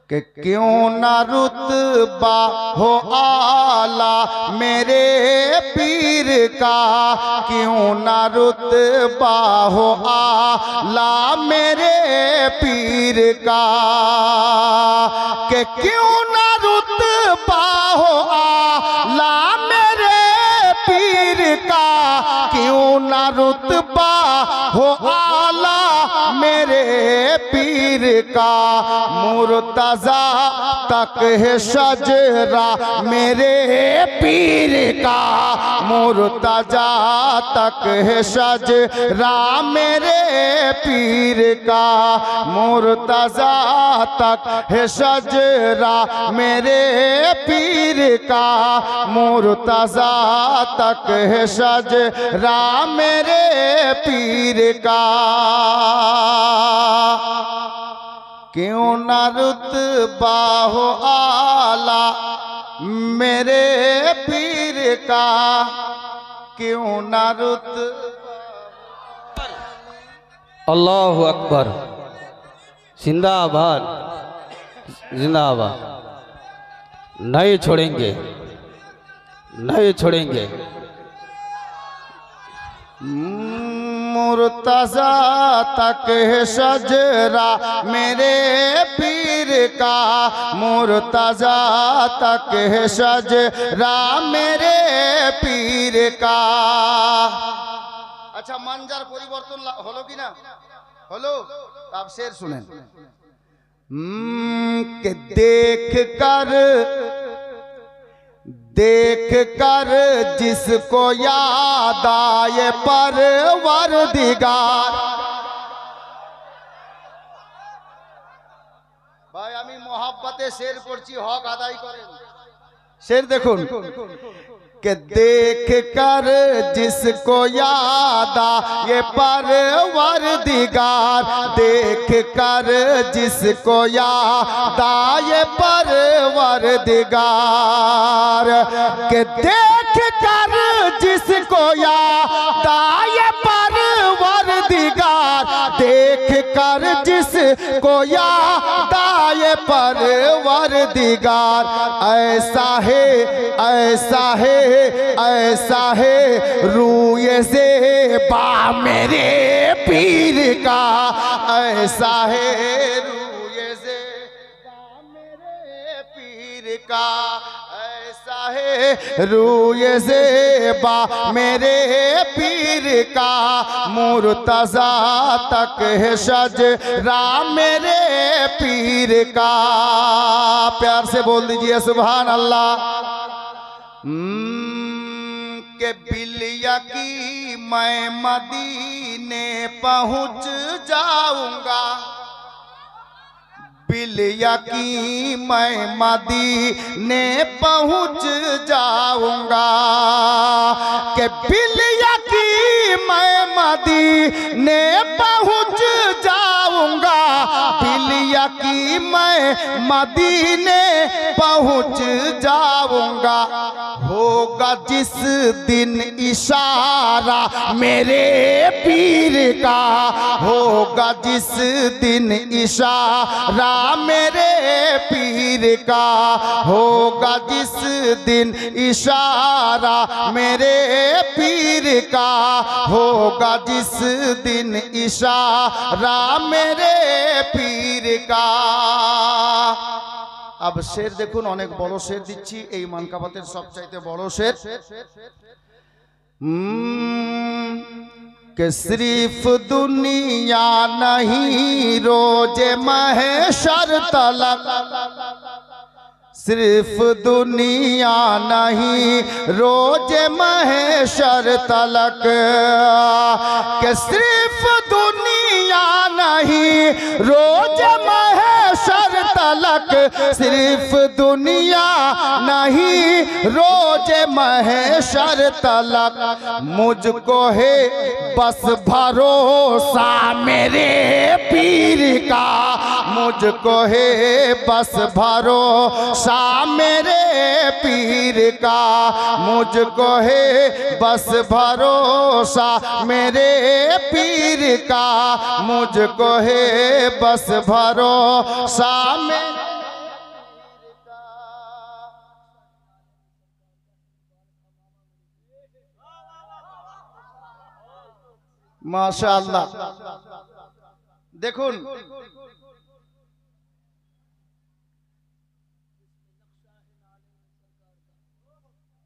कि क्यों ना रुतबा हो आला मेरे पीर का, क्यों ना रुतबा हो आला मेरे पीर का, कि क्यों ना रुतबा हो आला मेरे पीर का, क्यों ना रुतबा हो आला मेरे पीर का। मुर्तजा तक है शजरा मेरे पीर का, मुर्तजा तक है शजरा मेरे पीर का, मुर्तजा तक है शजरा मेरे पीर का, मुर्तजा तक है शजरा मेरे पीर का। क्यों ना रुतबा हो आला मेरे पीर का, क्यों ना रुतबा। अल्लाहु अकबर, जिंदाबाद जिंदाबाद। नहीं छोड़ेंगे, नहीं छोड़ेंगे। मुर्तजा तक है शजरा मेरे पीर का, मुर्तजा तक है शजरा मेरे पीर का। अच्छा मंजर परिवर्तन हलो कि ना हलो, आप शेर सुनें। कि देख कर जिसको याद आए परवरदिगार। भाई आमी मोहब्बते शेर पढ़ছি, हक आदाय करें। शेर देखुन कि देख कर जिसको याद आए परवरदिगार, देख कर जिसको याद आए परवरदिगार, कि देख कर जिसको याद आए परवरदिगार, देख कर जिसको याद आए परवरदिगार। ऐसा है ऐसा है ऐसा है रूए से बा मेरे पीर का, ऐसा है रूए से बा मेरे पीर का, ऐसा है रूए से बा मेरे पीर का। मुर्तजा तक है शजरा मेरे पीर का। प्यार से बोल दीजिए सुभान अल्लाह। के बिलिया की मैं मदीने पहुंच जाऊंगा, बिलिया की मैं मदीने पहुंच जाऊंगा, के बिलिया की मैं मदीने पहुंच जाऊंगा, बिलिया की मैं मदीने पहुंच जाऊंगा। होगा जिस दिन इशारा मेरे पीर का, होगा जिस दिन इशारा मेरे पीर का, होगा जिस दिन इशारा मेरे पीर का, होगा जिस दिन इशारा मेरे पीर का। अब शेर देखুন, অনেক বড় শের দিচ্ছি, এই মানকাবাতের সবচাইতে বড় শের। कि सिर्फ दुनिया नहीं रोजे महशर तलक, सिर्फ दुनिया नहीं रोजे महशर तलक, कि सिर्फ दुनिया नहीं रोजे महशर तलक, सिर्फ दुनिया नहीं रोजे महशर तलक। मुझको है बस भरोसा मेरे पीर का, मुझको है बस भरोसा मेरे पीर का, मुझको है बस भरोसा मेरे पीर का, मुझको है बस भरोसा मेरे। माशाअल्लाह। দেখুন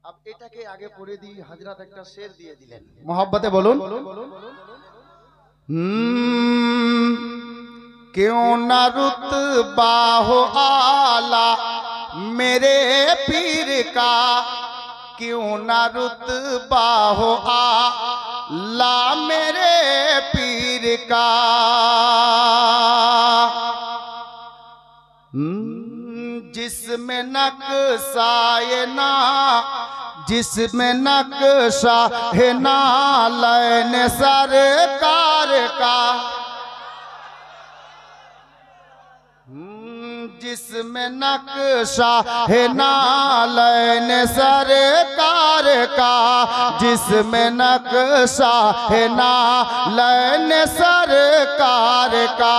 अब এটাকে আগে পড়ে দিই, হযরত একটা শের দিয়ে দিলেন मोहब्बते বলুন। क्यों ना रुतबा हो आला मेरे पीर का, क्यों ना रुतबा हो आला मेरे पीर का, जिसमें नक्शाए ना, जिसमें नक्शा है नालैन सरकार का, जिसमें नक्शा है नालैन सरकार का, जिसमें नक्शा है नालैन सरकार का।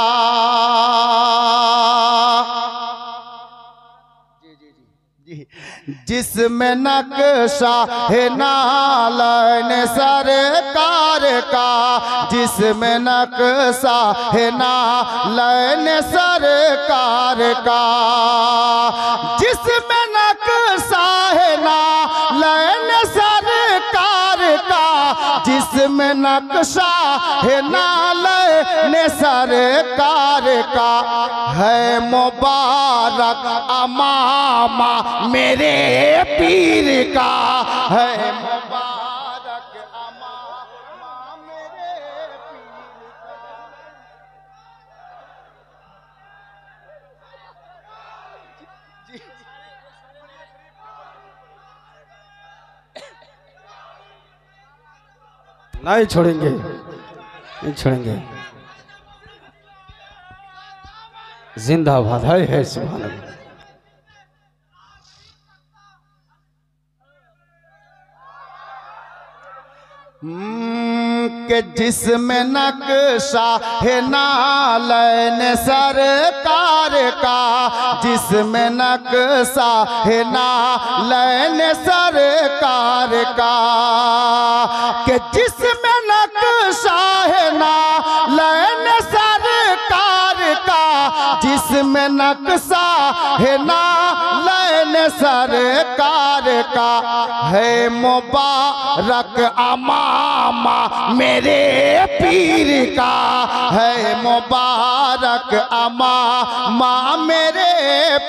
जिसमें नक्शा है नालैन सरकार का, जिसमें नक्शा है नालैन सरकार का, जिसमें नक्शा है नालैन सरकार का, जिसमें नक्शा है नालैन सरकार का, है मुबारक अमामा मेरे पीर का, है मुबारक अमामा मेरे पीर का। नहीं छोड़ेंगे, नहीं छोड़ेंगे। जिंदाबाद है सुभान अल्लाह। कि जिसमें नक्शा है नालैन सरकार का, जिसमें नक्शा है नालैन सरकार का, कि जिसमें नक्शा है नालैन सरकार का, जिसमें नक्शा है नालैन सरकार का, है मुबारक अमामा मेरे पीर का, है मुबारक अमामा मेरे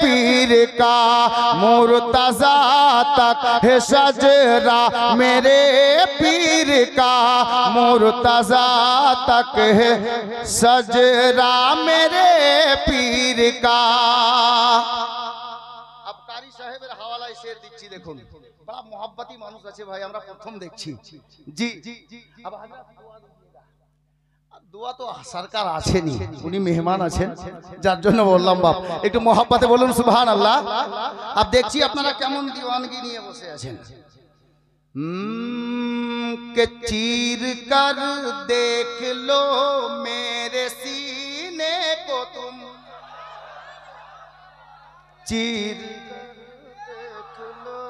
पीर का, मुर्तज़ा तक है शजरा मेरे पीर का, मुर्तज़ा तक है शजरा मेरे पीर का। अब कारी साहेबের হাওয়ালায় শের দিচ্ছি, দেখুন बड़ा मोहब्बती मानुष আছে ভাই, আমরা প্রথম দেখছি। জি अब দোয়া তো সরকার আছেনই, উনি মেহমান আছেন, যার জন্য বললাম বাপ একটু মোহাব্বতে বলুন সুবহানাল্লাহ। अब দেখছি আপনারা কেমন दीवानगी নিয়ে বসে আছেন। के चीर कर देख लो मेरे सीने को तुम, चीर देख लो।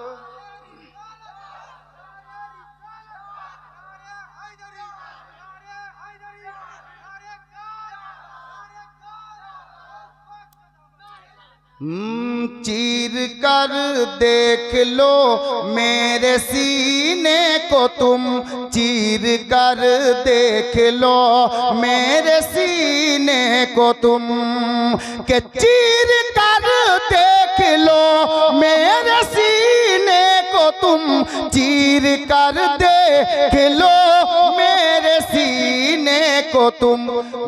चीर कर देख लो मेरे सीने को तुम, चीर कर देख लो मेरे सीने को तुम, के चीर कर देख लो मेरे सीने को तुम, चीर कर देख लो मेरे सीने को तो तुम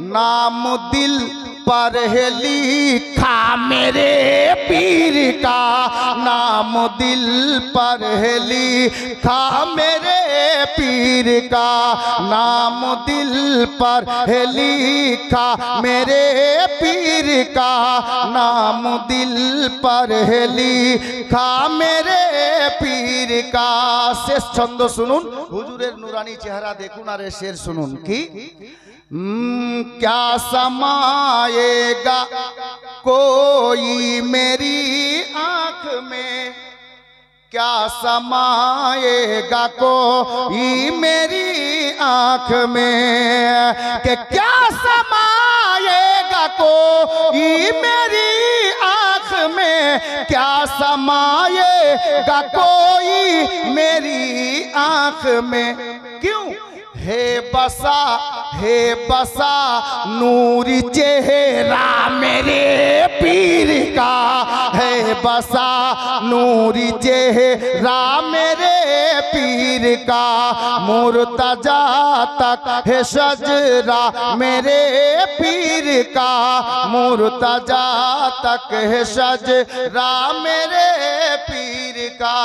नाम दिल पर है लिखा मेरे पीर का, नाम दिल पर है लिखा मेरे पीर का, नाम दिल पर है लिखा मेरे पीर का, नाम दिल पर है लिखा मेरे पीर का। শেষ ছন্দ শুনুন, হুজুরের নুরানি চেহারা দেখুন আর এর শের শুনুন কি क्या समाएगा कोई मेरी आंख में, क्या समाएगा कोई मेरी आंख में, कि क्या समाएगा कोई मेरी आंख में, क्या समाएगा कोई मेरी आंख में। क्यों हे बसा नूरी चेहरा मेरे पीर का, है बसा नूरी चेहरा मेरे पीर का, मुर्तजा तक है शजरा मेरे पीर का, मुर्तजा तक है शजरा मेरे पीर का।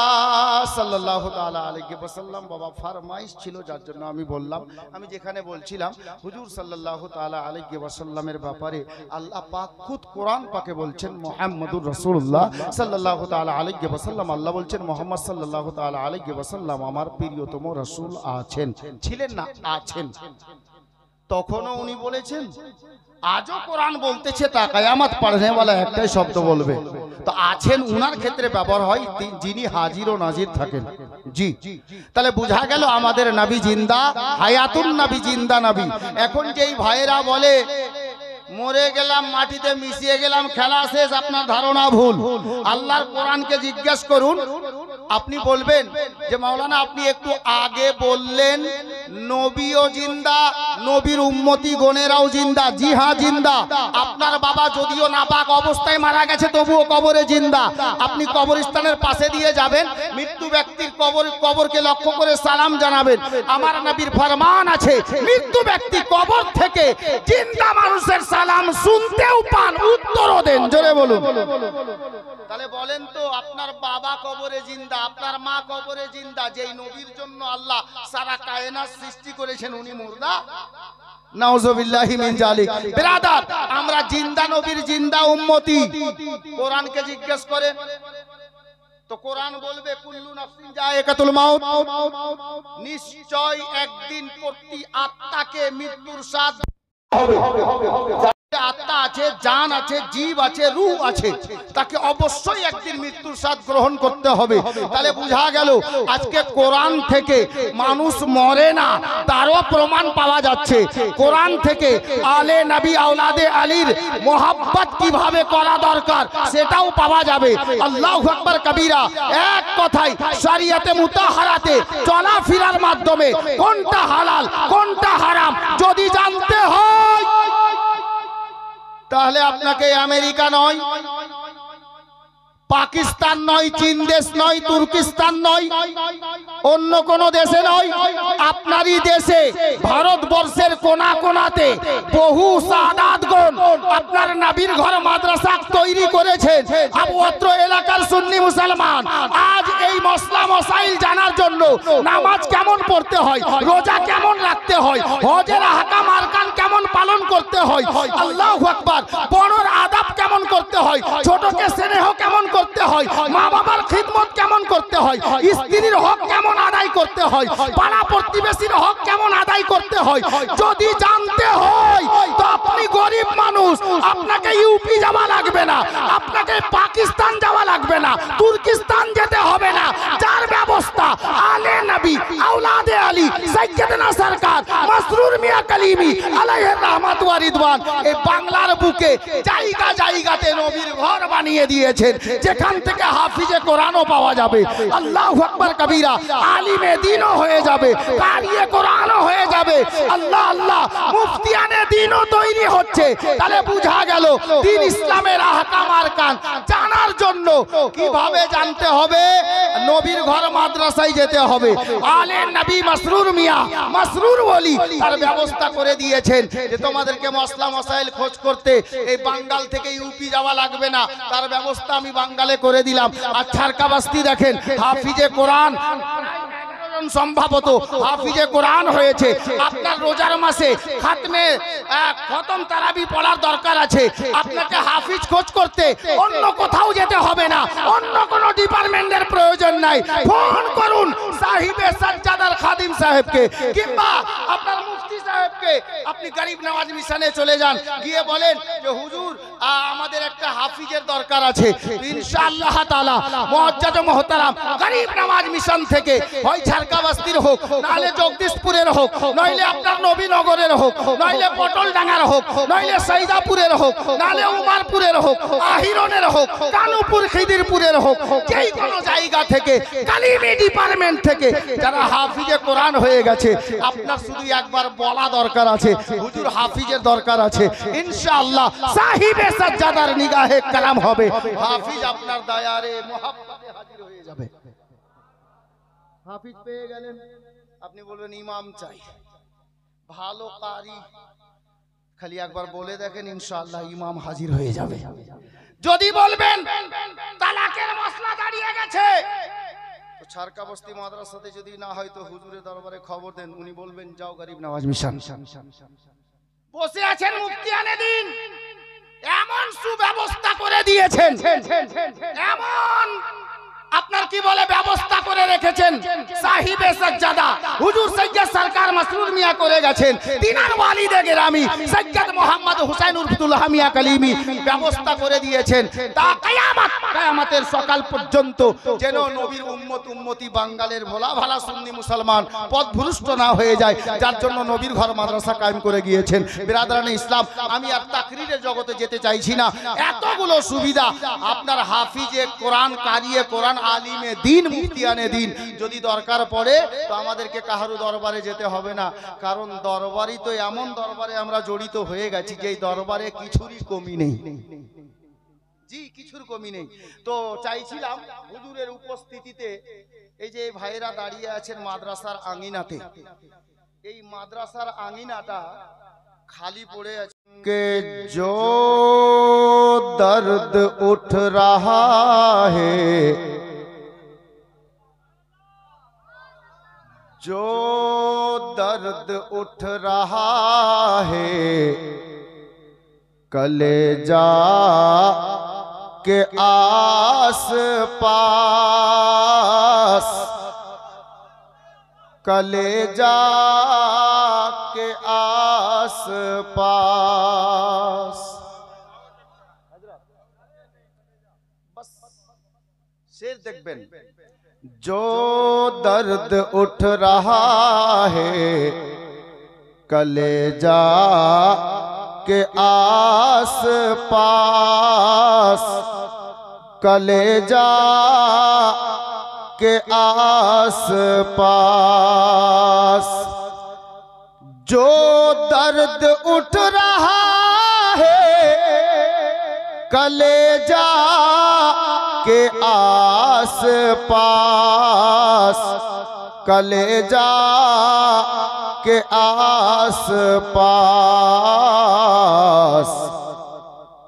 সাল্লাল্লাহু তাআলা আলাইহি ওয়াসাল্লাম বাবা ফরমাইশ ছিল, যার জন্য আমি বললাম, আমি যেখানে বলছিলাম হুজুর সাল্লাল্লাহু তাআলা আলাইহি ওয়াসাল্লামের ব্যাপারে আল্লাহ পাক খুদ কোরআন পাকে বলছেন মুহাম্মদুর রাসূলুল্লাহ সাল্লাল্লাহু তাআলা আলাইহি ওয়াসাল্লাম, আল্লাহ বলছেন মুহাম্মদ সাল্লাল্লাহু তাআলা আলাইহি ওয়াসাল্লাম আমার প্রিয়তম রাসূল আছেন, ছিলেন না, আছেন। তখনও উনি বলেছেন, আজও কোরআন বলতেছে তা কিয়ামত পড়নে वाला একটাই শব্দ বলবে, তো আছেন উনার ক্ষেত্রে ব্যবহার হয় যিনি হাজির ও নাজির থাকেন। জি, তাহলে বোঝা গেল আমাদের নবী জিন্দা, হায়াতুন নবী, জিন্দা নবী। এখন যেই ভাইয়েরা বলে মরে গেলাম মাটিতে মিশিয়ে গেলাম খেলা শেষ, আপনার ধারণা ভুল। আল্লাহর কোরআনকে জিজ্ঞেস করুন, আপনি বলবেন যে মাওলানা আপনি একটু আগে বললেন নবীও জিন্দা, নবীর উম্মতি গণেরাও জিন্দা। জি হ্যাঁ জিন্দা। আপনার বাবা যদিও নাপাক অবস্থায় মারা গেছে তবুও কবরে জিন্দা। আপনি কবরস্থানের পাশে দিয়ে যাবেন, মৃত্যু ব্যক্তির কবরকে লক্ষ্য করে সালাম জানাবেন। আমার নবীর ফরমান আছে, মৃত্যু ব্যক্তি কবর থেকে জিন্দা মানুষের সালাম শুনতেও পান, উত্তরও দেন। জোরে বলুন। তাহলে বলেন তো, আপনার বাবা কবরে জিন্দা, আপনার মা কবরে জিন্দা, যেই নবীর জন্য আল্লাহ সারা কায়নাত সৃষ্টি করেছেন উনি মুর্দা? নাউজুবিল্লাহি মিন জালিক। বিরাদার, আমরা জিন্দা নবীর জিন্দা উম্মতি। কোরআনকে জিজ্ঞেস করেন তো কোরআন বলবে কুল্লু নাফসিন যায়কাতুল মাউত, নিশ্চয় একদিন প্রতি আত্মাকে মৃত্যুর স্বাদ হবে। আত্মা আছে, জান আছে, জীব আছে, রূহ আছে, তাকে অবশ্যই একদিন মৃত্যুর স্বাদ গ্রহণ করতে হবে। তাহলে বোঝা গেল আজকে কোরআন থেকে মানুষ মরে না তারও প্রমাণ পাওয়া যাচ্ছে। কোরআন থেকে আলে নবী আওলাদে আলীর মোহাব্বত কিভাবে করা দরকার সেটাও পাওয়া যাবে। আল্লাহু আকবার কবীরা। এক কথায় শরিয়তে মুতাহারাতে চলাফেরার মাধ্যমে কোনটা হালাল কোনটা হারাম যদি জানতে হয়, তাহলে আপনাকে আমেরিকা নয়, পাকিস্তান নয়, চীন দেশ নয়, তুর্কিস্তান নয়, অন্য কোন দেশে নয়, আপনারই দেশে ভারতবর্ষের কোনা কোনাতে বহু সাদাতগণ আপনার নবীর ঘর মাদ্রাসা তৈরি করেছেন। আবু অত্র এলাকার সুন্নি মুসলমান আজ এই মসলা মসাইল জানার জন্য নামাজ কেমন পড়তে হয়, রোজা কেমন রাখতে হয়, হজের আহকাম আরকান কেমন পালন করতে হয়, আল্লাহু আকবার, বড়র আদব কেমন করতে হয়, ছোটকে স্নেহ কেমন করতে হয়, মা বাবার খিদমত কেমন করতে হয়, স্ত্রীর হক কেমন আদায় করতে হয়, পাড়া প্রতিবেশীর হক কেমন আদায় করতে হয় যদি জানতে হয়, তো আপনি গরিব মানুষ, আপনাকে ইউপি যাওয়া লাগবে না, আপনাকে পাকিস্তান যাওয়া লাগবে না, তুর্কিস্তান যেতে হবে না। যার ব্যবস্থা আলে নবী আওলাদে আলী সাইয়্যিদনা সরকার মাসরুর মিয়া কালিমি আলাইহির রহমাত ওয়া রিদওয়ান এই বাংলার বুকে জায়গা জায়গাতে নবীর ঘর বানিয়ে দিয়েছেন, যেখান থেকে হাফিজে কোরআনও পাওয়া যাবে, আল্লাহু আকবার কবীরা, আলিমে দ্বীনও হয়ে যাবে, কারিয়ে কোরআনও হয়ে যাবে। আল্লাহ আল্লাহ, মুফতিয়ানে দ্বীনও তৈরি হচ্ছে। তাহলে বোঝা গেল দ্বীন ইসলামের আহকাম আরকান জানার জন্য কিভাবে জানতে হবে? নবীর ঘর মাদ্রাসায় যেতে হবে। আলে নবী মাসরুর মিয়া, মাসরুর ওলি তার ব্যবস্থা করে দিয়েছেন যে তোমাদেরকে মশলা মশাইল খোঁজ করতে এই বাঙ্গাল থেকে ইউপি যাওয়া লাগবে না, তার ব্যবস্থা আমি বাঙ্গালে করে দিলাম। আর ছারকাবাস্তি দেখেন, হাফিজে কোরআন সম্ভবত হাফিজে কোরআন হয়েছে। আপনার রোজার মাসে খাতমে খতম তারাবি পড়ার দরকার আছে। আপনাকে হাফিজ খোঁজ করতে অন্য কোথাও যেতে হবে না, অন্য কোনো ডিপার্টমেন্টের প্রয়োজন নাই। ফোন করুন সাহিবে সাজ্জাদার খাদিম সাহেবকে কিংবা আপনার মুফতি সাহেবকে। আপনি গরিব নওয়াজ মিশনে চলে যান, গিয়ে বলেন যে হুজুর আমাদের একটা হাফিজের দরকার আছে। ইনশাআল্লাহ তাআলা মুআজ্জাজ মুহতারাম গরিব নওয়াজ মিশন থেকে হয় ছারকাবাস্তির হোক, নাহলে জগদীশপুরের হোক, নইলে আপনার নবীনগরের হোক, নইলে পটলডাঙ্গার হোক, নইলে সাইদাপুরের হোক, নাহলে উমারপুরের হোক, আহিরনের হোক, কানুপুর খিদিরপুরের হোক, যেই কোনো জায়গা থেকে কালিমি ডিপার্টমেন্ট থেকে যারা হাফিজে কোরআন হয়ে গেছে, আপনার শুধু একবার বলা দরকার আছে হুজুর হাফিজের দরকার আছে। ইনশাআল্লাহ সাহিবে সাজ্জাদার নিগাহে কালাম হবে, হাফিজ আপনার দয়ারে মোহাব্বতে হাজির হয়ে যাবে। হাফিজ পেয়ে গেলেন, আপনি বলবেন ইমাম চাই, ভালো কারি, খালি একবার বলে দেখেন ইনশাআল্লাহ ইমাম হাজির হয়ে যাবে। যদি বলবেন তালাকের মশলা দাঁড়িয়ে গেছে, তো ছারকাবস্তি মাদ্রাসাতে যদি না হয় তো হুজুরের দরবারে খবর দেন, উনি বলবেন যাও গরিব নওয়াজ মিশন। বসে আছেন মুফতি আনে দিন, এমন সুব্যবস্থা করে দিয়েছেন, এমন আপনার কি বলে ব্যবস্থা করে রেখেছেন। সাহিবে সাজ্জাদা হুজুর সৈয়দ সরকার মাসরুর মিয়া করে গেছেন, তিনার ওয়ালিদে গেরামি সৈয়দ মোহাম্মদ হুসাইন উরফুল্লাহ মিয়া কালিমি ব্যবস্থা করে দিয়েছেন। তা কিয়ামতের সকাল পর্যন্ত যেন নবীর উম্মতি বাঙ্গালের ভোলা ভালা সুন্নি মুসলমান পথভ্রষ্ট না হয়ে যায়, যার জন্য নবীর ঘর মাদ্রাসা কায়েম করে গিয়েছেন। বিরাদরানে ইসলাম, আমি আর তাকরীরের জগতে যেতে চাইছি না। এতগুলো সুবিধা আপনার হাফিজে কোরআন, কারিয়ে কোরআন, আলিমে দিন, মুফতিয়ানে দিন যদি দরকার পড়ে তো আমাদেরকে কাহারু দরবারে যেতে হবে না, কারণ দরবারই তো এমন দরবারে আমরা জড়িত হয়ে গেছি যে দরবারে কিছুরই কমি নেই। জি, কিছুর কমি নেই। তো চাইছিলাম হুজুরের উপস্থিতিতে এই যে ভাইরা দাঁড়িয়ে আছেন মাদ্রাসার আঙিনাতে, এই মাদ্রাসার আঙিনাটা খালি পড়ে আছে। के जो दर्द उठ रहा है, जो दर्द उठ रहा है, कलेजा के आस पास, कलेजा के आस पास। बस शेर देखबेन, जो दर्द उठ रहा है, कलेजा के आस पास, कलेजा के आस पास। जो दर्द उठ रहा है, कलेजा के आस पास, कलेजा के आस पास।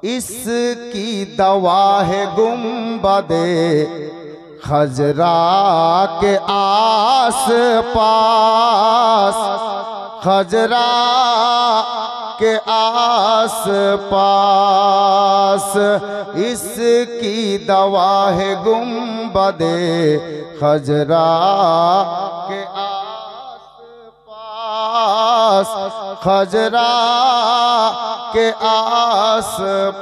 इसकी दवा है गुंबदे खजरा के आस पास, खजरा के आस पास। इसकी दवा है गुंबदे खजरा के आस पास, खजरा के आस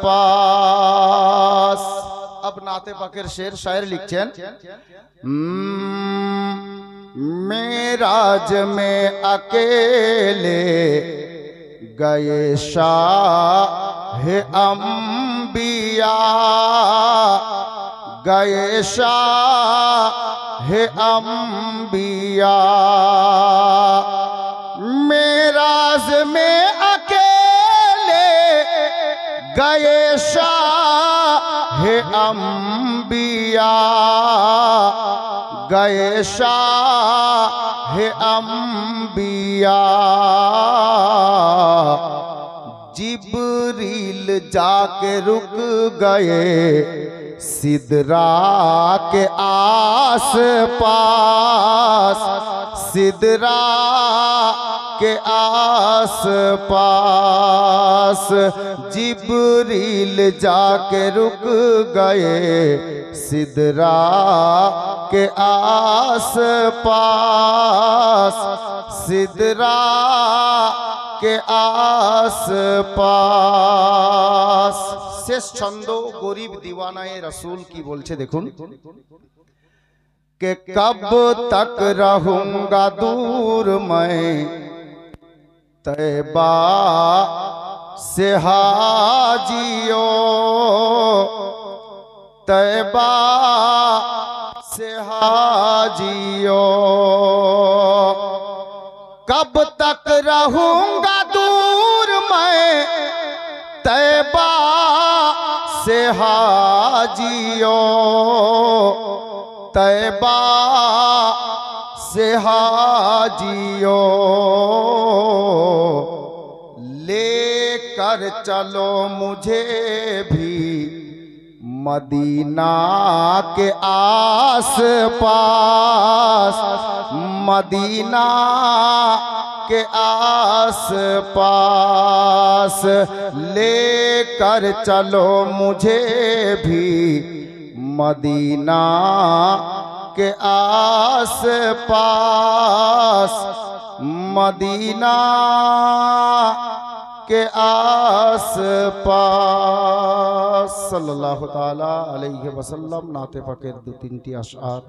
पास। अब नाते पाकेर शेर शायर लिखছেন, मेराज में अकेले गए शाह अंबिया, गए शाह अंबिया। मेराज में अकेले गए शाह है अम्बिया, गए शाह है अम्बिया। जिब्रील जाके रुक गए सिदरा के आस पास, सिदरा के आस पास। जिब्रील जाके रुक गए सिदरा के आस पास, सिदरा के आस पास। শেষ ছন্দ গরিব दीवानाए रसूल की बोलছে দেখুন कि कब तक रहूंगा दूर मैं तैबा से हाजियो, तैबा से हाजियो। कब तक रहूंगा दूर मैं तैबा से हाजियो, तैबा से हाजियो। लेकर चलो मुझे भी मदीना के आस पास, मदीना के आस पास। लेकर चलो मुझे भी मदीना के आस पास, मदीना के आस पास। सल्लल्लाहु ताला अलैहि वसल्लम। नाते पाकेर दो तीनटी आशार।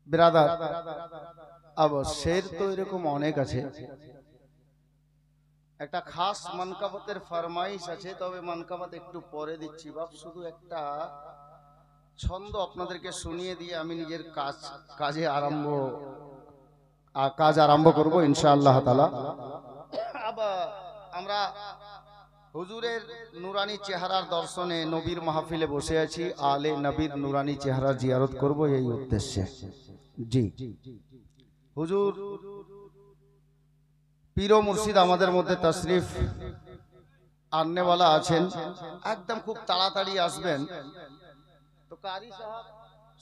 बिरादार अब शेर तो एरकम अनेक आछे, একটা খাস মানকাবতের ফরমাইশ আছে, তবে মানকাবত একটু পরে দিচ্ছি বাপ। শুধু একটা ছন্দ আপনাদেরকে শুনিয়ে দিয়ে আমি নিজের কাজ আরম্ভ করব ইনশাআল্লাহ তাআলা। আমরা হুজুরের নুরানি চেহারার দর্শনে নবীর মাহফিলে বসে আছি, আলে নবীর নুরানি চেহারা জিয়ারত করব এই উদ্দেশ্যে। জি হুজুর পীর ও মুর্শিদ আমাদের মধ্যে তশরিফ আননেওয়ালা আছেন, একদম খুব তাড়াতাড়ি আসবেন। তো কারি সাহেব,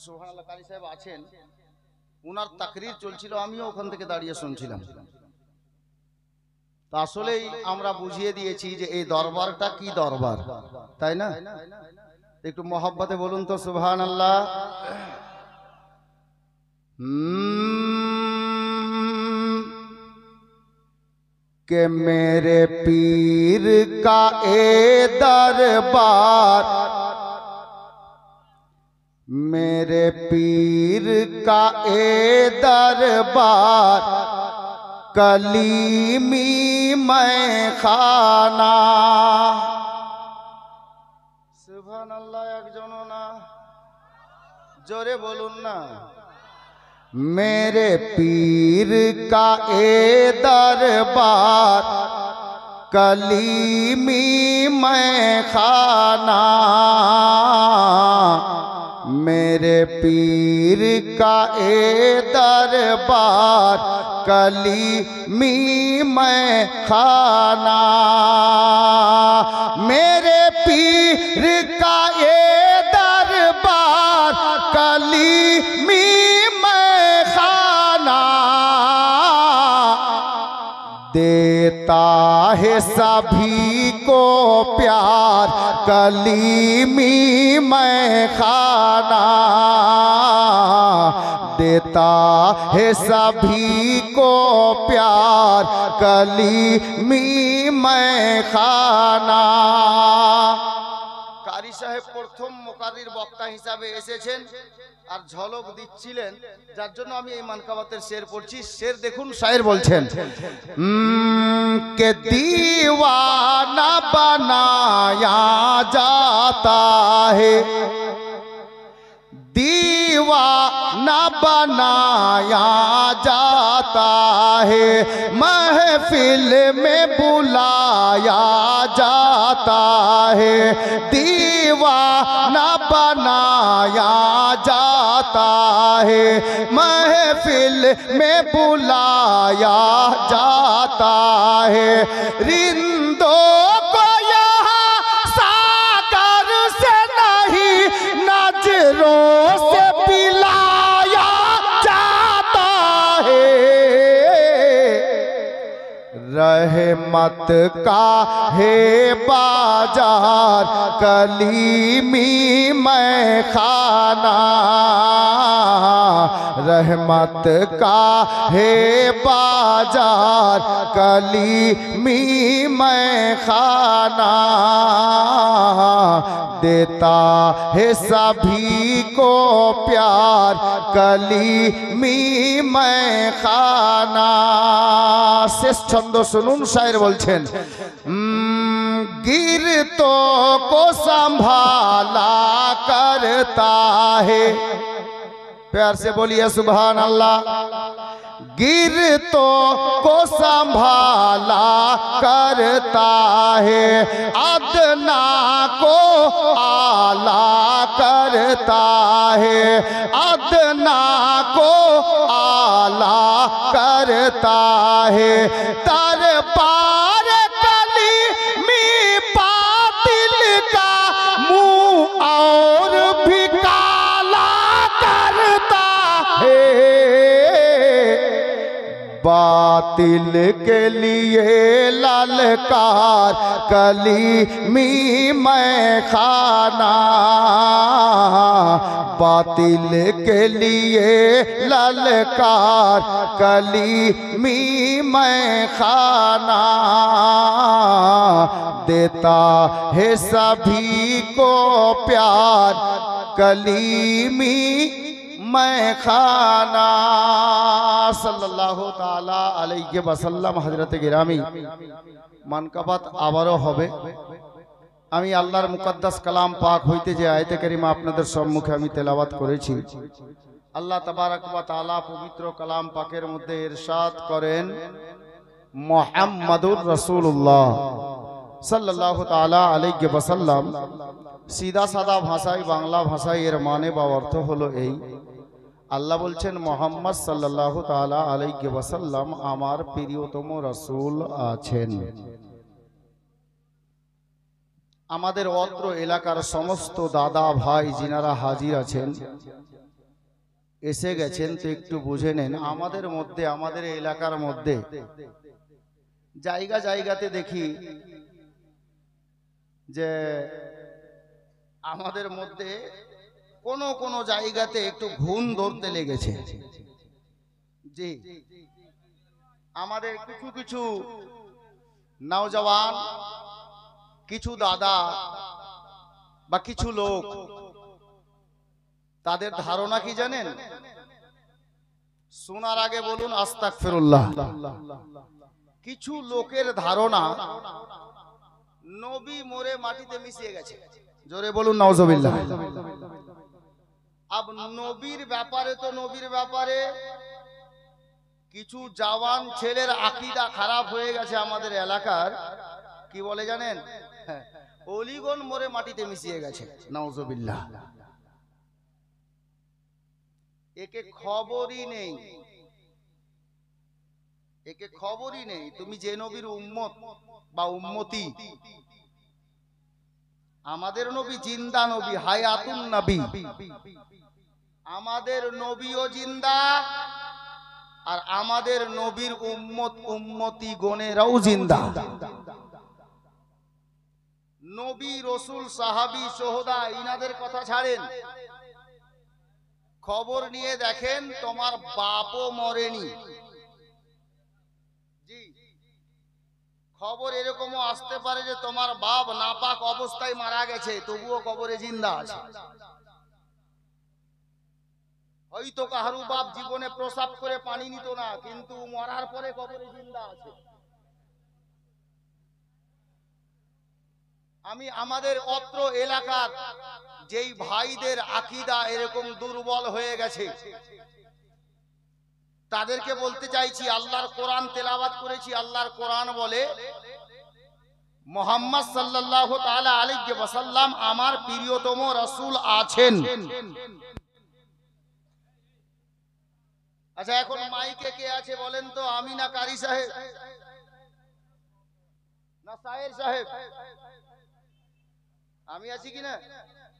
সুবহানাল্লাহ, কারি সাহেব আছেন, ওনার তাকরীর চলছিল, আমিও ওখান থেকে দাঁড়িয়ে শুনছিলাম। তো আসলেই আমরা বুঝিয়ে দিয়েছি যে এই দরবারটা কি দরবার, তাই না? একটু মহব্বতে বলুন তো সুবহানাল্লাহ। कि मेरे पीर का ए दरबार, मेरे पीर का ए दरबार, कलीमी मैं खाना। सुभानाल्लाह, एक जनो ना जोरे बोलून ना। मेरे पीर का ए दरबार, कलीमी मैं खाना। मेरे पीर का ए दरबार, कलीमी मैं खाना। मेरे पीर का ए दरबार, कलीमी देता है सभी को प्यार, कलीमी मैं खाना। देता है सभी को प्यार, कलीमी मैं खाना। কারি সাহেব প্রথম মুকাররির বক্তা হিসাবে এসেছেন আর ঝলক দিচ্ছিলেন, যার জন্য আমি এই মানকাবাতের শের পড়ছি। শের দেখুন, শায়ের বলছেন के दीवाना बनाया जाता है, दीवाना बनाया जाता जाता है, महफिल में बुलाया जाता है, दीवाना बनाया जाता है, महफिल में बुलाया जाता है। रिंदों को यहाँ सागर से नहीं नजरों से पिलाया जाता है। रहमत का है बाजार कलीमी मैं खाना, रहमत का है बाजार कलीमी मैं खाना, देता है सभी को प्यार कलीमी मैं खाना। शेष छंद सुनुन, शायर बोलছেন गिरतों को संभाला करता है, प्यार से बोलिए सुभान अल्लाह। गिरतों को संभाला करता है, अदना को आला करता है, अदना को आला करता है। तर पार कलीमी बातिल का मुंह और भी काला करता है, बातिल के लिए ललकार कलीमी मैं खाना, बातिल के लिए ललकार कलीमी मैं खाना, देता है सभी को प्यार कलीमी मैं खाना। सल्लल्लाहु ताला अलैहि वसल्लम। हजरत गिरामी मानकाबात आबारो होबे। আমি আল্লাহর মুকদ্দাস কালাম পাক হইতে যে আয়াতে কারিমা আপনাদের সম্মুখে আমি তেলাওয়াত করেছি, আল্লাহ তাবারক ওয়া তাআলা পবিত্র কালাম পাকের মধ্যে ইরশাদ করেন মুহাম্মাদুর রাসূলুল্লাহ সাল্লাল্লাহু তাআলা আলাইহি ওয়াসাল্লাম। सीधा सादा भाषाई बांगला भाषाई एर माने बा अर्थ हलो এই, আল্লাহ বলছেন মুহাম্মদ সাল্লাল্লাহু তাআলা আলাইহি ওয়াসাল্লাম আমার প্রিয়তম রাসূল আছেন। আমাদের অত্র এলাকার সমস্ত দাদা ভাই যিনারা হাজির আছেন এসে গেছেন, তো একটু বুঝে নেন আমাদের মধ্যে, আমাদের এলাকার মধ্যে জায়গা জায়গাতে দেখি যে আমাদের মধ্যে কোন কোন জায়গাতে একটু ঘুণ ধরতে লেগেছে। জি, আমাদের কিছু কিছু নওজওয়ান, কিছু দাদা বা কিছু লোক, তাদের ধারণা কি জানেন? শোনার আগে বলুন আস্তাগফিরুল্লাহ। কিছু লোকের ধারণা নবী মরে মাটিতে মিশিয়ে গেছে। জোরে বলুন নাউজুবিল্লাহ। अब নবীর ব্যাপারে তো নবীর ব্যাপারে কিছু জওয়ান ছেলের আকীদা খারাপ হয়ে গেছে আমাদের এলাকার। কি বলে জানেন? অলিগণ মরে মাটিতে মিশিয়ে গেছে। নাউজুবিল্লাহ। একে খবরই নেই, একে খবরই নেই তুমি যে নবীর উম্মত বা উম্মতি। আমাদের নবী জিন্দা নবী, হায়াতুন নবী। আমাদের নবীও জিন্দা, আর আমাদের নবীর উম্মত উম্মতি গণেরাও জিন্দা। নবী রসুল সাহাবী সোহদা ইনাদের কথা ছাড়েন, খবর নিয়ে দেখেন তোমার বাপও মরেনি। জি, খবর এরকমও আসতে পারে যে তোমার বাপ নাপাক অবস্থায় মারা গেছে, তবুও কবরে জিন্দা আছে। হয়তো কাহারু বাপ জীবনে প্রসাব করে পানি নিত না, কিন্তু মরার পরে কবরে জিন্দা আছে। আমি আমাদের অত্র এলাকার যেই ভাইদের আকীদা এরকম দুর্বল হয়ে গেছে, তাদেরকে বলতে চাইছি, আল্লাহর কোরআন তেলাওয়াত করেছি। আল্লাহর কোরআন বলে মুহাম্মদ সাল্লাল্লাহু তাআলা আলাইহি ওয়াসাল্লাম আমার প্রিয়তম রাসূল আছেন। আচ্ছা, এখন মাইকে কে আছে বলেন তো? আমি না কারি সাহেব না সাহের সাহেব? আমি আছি কিনা?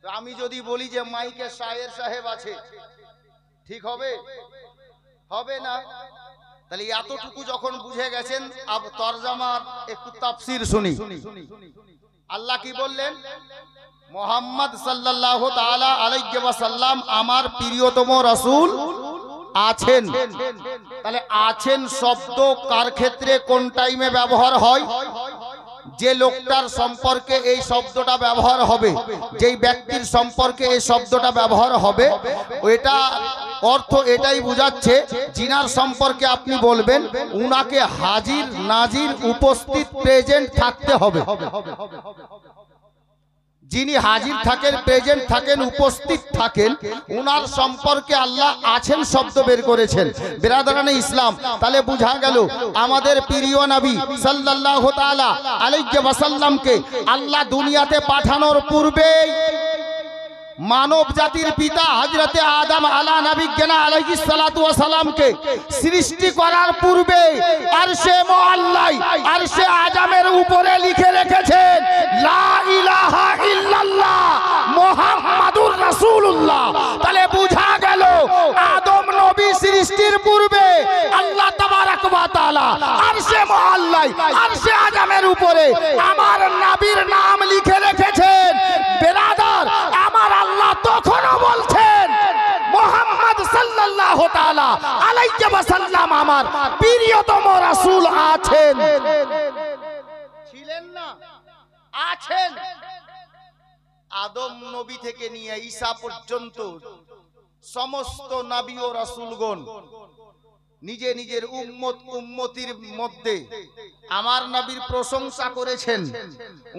তো আমি যদি বলি যে মাইকে সাহের সাহেব আছে, ঠিক হবে? হবে না। তাহলে এতটুকু যখন বুঝে গেছেন, আব তরজমার একটু তাফসীর শুনি। আল্লাহ কি বললেন? মুহাম্মদ সাল্লাল্লাহু তাআলা আলাইহি ওয়াসাল্লাম আমার প্রিয়তম রাসূল আছেন। তাহলে আছেন শব্দ কার ক্ষেত্রে কোন টাইমে ব্যবহার হয়? যে লোকটার সম্পর্কে এই শব্দটা ব্যবহার হবে, যেই ব্যক্তির সম্পর্কে এই শব্দটা ব্যবহার হবে, ওইটা অর্থ এটাই বোঝাচ্ছে যিনার সম্পর্কে আপনি বলবেন উনাকে হাজির নাজির উপস্থিত প্রেজেন্ট থাকতে হবে। যিনি হাজির থাকেন, প্রেজেন্ট থাকেন, উপস্থিত থাকেন, উনার সম্পর্কে আল্লাহ আছেন শব্দ বের করেছেন। বিরাদরানে ইসলাম, তাহলে বোঝা গেল আমাদের প্রিয় নবী সাল্লাল্লাহু তাআলা আলাইহি ওয়াসাল্লামকে আল্লাহ দুনিয়াতে পাঠানোর পূর্বেই মানব জাতির পিতা হযরতে আদম আলা নবিয়্যিনা আলাইহিস সালাতু ওয়াস সালামকে সৃষ্টি করার পূর্বে আরশে মুআল্লাই আরশে আজমের উপরে লিখে রেখেছেন লা ইলাহা ইল্লাল্লাহ মুহাম্মাদুর রাসূলুল্লাহ। তাহলে বোঝা গেল আদম নবী সৃষ্টির পূর্বে আল্লাহ তাবারাক ওয়া তাআলা আরশে মুআল্লাই আরশে আজমের উপরে আমার নবীর নাম লিখে রেখেছেন। বেরাদার, আমার আল্লাহ তখনও বলছেন মুহাম্মদ সাল্লাল্লাহু তাআলা আলাইহি ওয়াসাল্লাম আমার প্রিয়তম রাসূল আছেন। ছিলেন না, আছেন। আদম নবী থেকে নিয়ে ঈসা পর্যন্ত সমস্ত নবী ও রাসূলগণ নিজে নিজের উম্মতির মধ্যে আমার নবীর প্রশংসা করেছেন।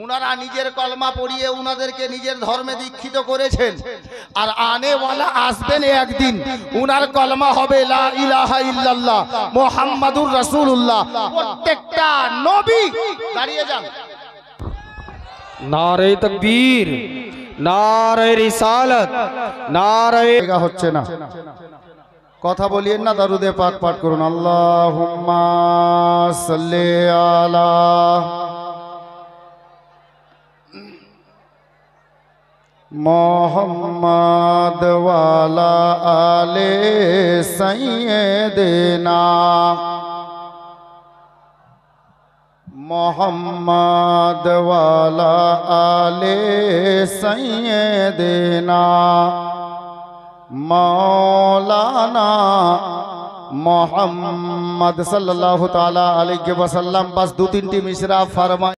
উনারা নিজের কলমা পড়িয়ে উনাদেরকে নিজের ধর্মে দীক্ষিত করেছেন। আর আনেওয়ালা আসবেন একদিন, উনার কলমা হবে লা ইলাহা ইল্লাল্লাহ মুহাম্মাদুর রাসূলুল্লাহ। প্রত্যেকটা নবী দাঁড়িয়ে যান। नारे तकबीर, नारे रिसालत, नारे হচ্ছে না, কথা বলিয়েন না, দরুদে পাক পাঠ করুন। আল্লাহুম্মা সাল্লি আলা মুহাম্মাদ ওয়া আলা আলি সাইয়্যিদিনা মুহাম্মাদ ওয়া আলা আলি সাইয়্যিদিনা मौलाना मोहम्मद सल्लल्लाहु ताला अलैहि वसल्लम। बस दो तीन मिसरा फरमा।